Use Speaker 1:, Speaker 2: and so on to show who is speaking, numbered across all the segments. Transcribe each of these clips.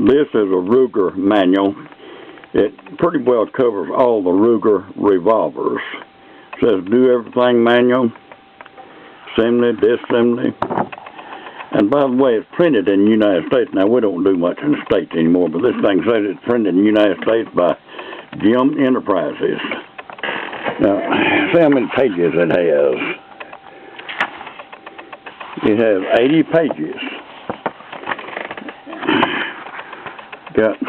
Speaker 1: This is a Ruger manual. It pretty well covers all the Ruger revolvers. It says do everything manual, assembly, disassembly. And by the way, it's printed in the United States. Now, we don't do much in the States anymore, but this thing says it's printed in the United States by Jim Enterprises. Now, see how many pages it has. It has 80 pages. Got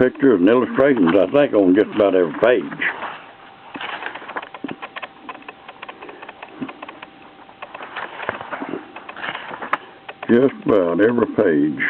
Speaker 1: pictures and illustrations, I think, on just about every page. Just about every page.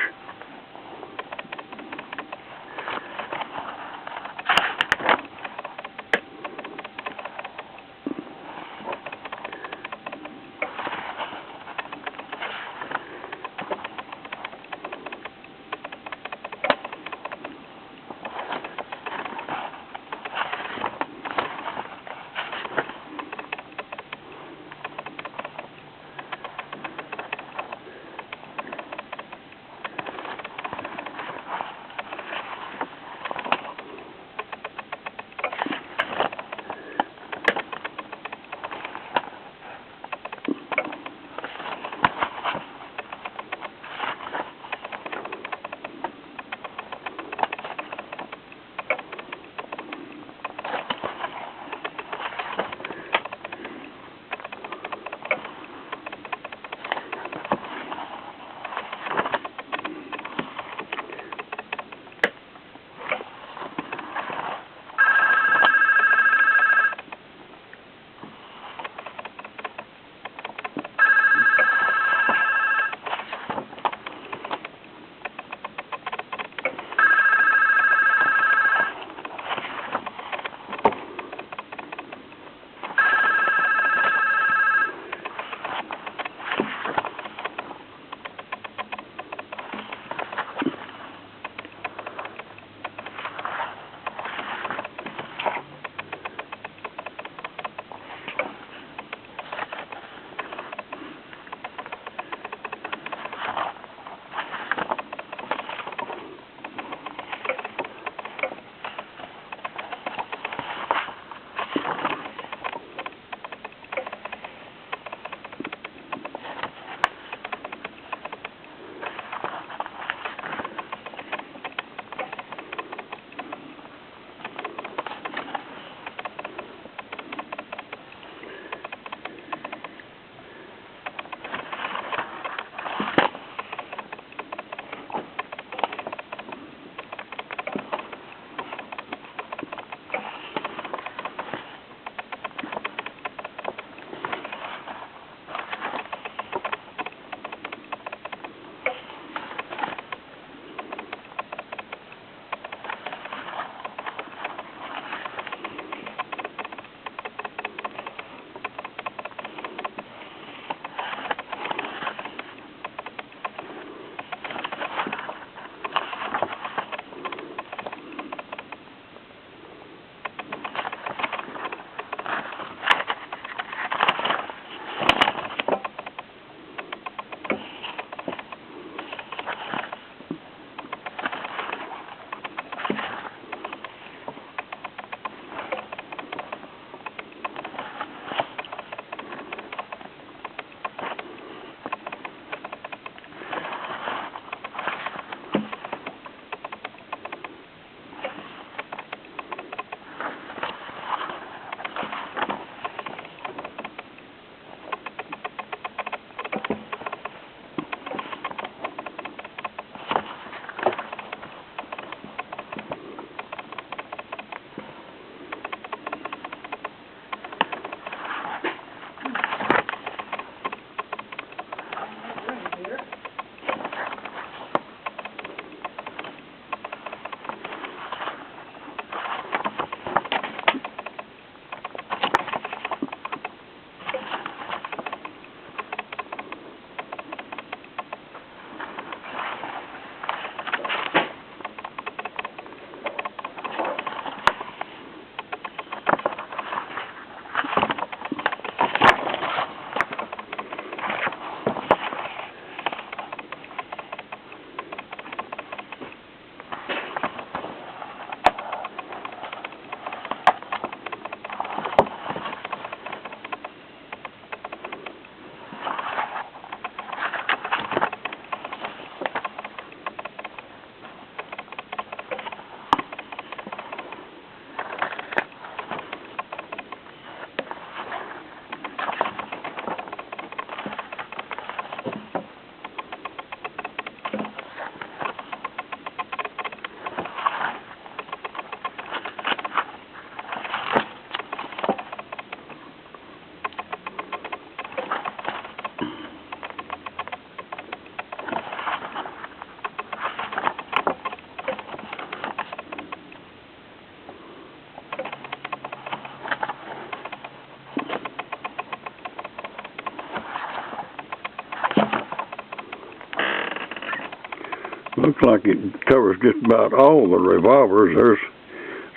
Speaker 1: looks like it covers just about all the revolvers. There's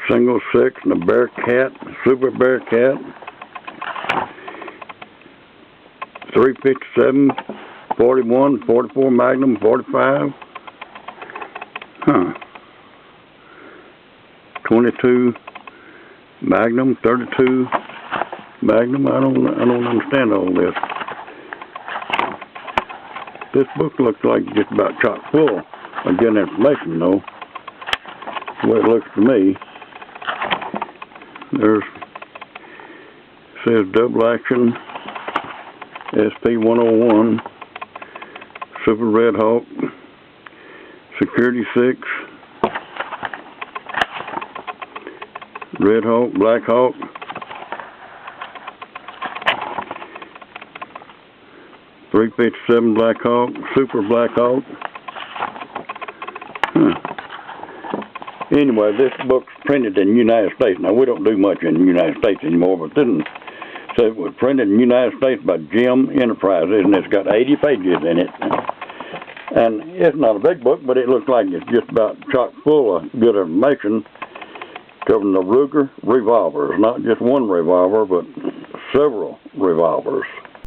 Speaker 1: single six and a Bearcat, Super Bearcat, 357, 41, 44 Magnum, 45. 22 Magnum, 32 Magnum. I don't understand all this. This book looks like just about chock full of good information, though. The way it looks to me. There's says double action SP-101, Super Red Hawk, Security 6, Red Hawk, Black Hawk, .357 Black Hawk, Super Black Hawk. Anyway, this book's printed in the United States. Now, we don't do much in the United States anymore, but this one says it was printed in the United States by Jim Enterprises, and it's got 80 pages in it. And it's not a big book, but it looks like it's just about chock full of good information covering the Ruger revolvers. Not just one revolver, but several revolvers.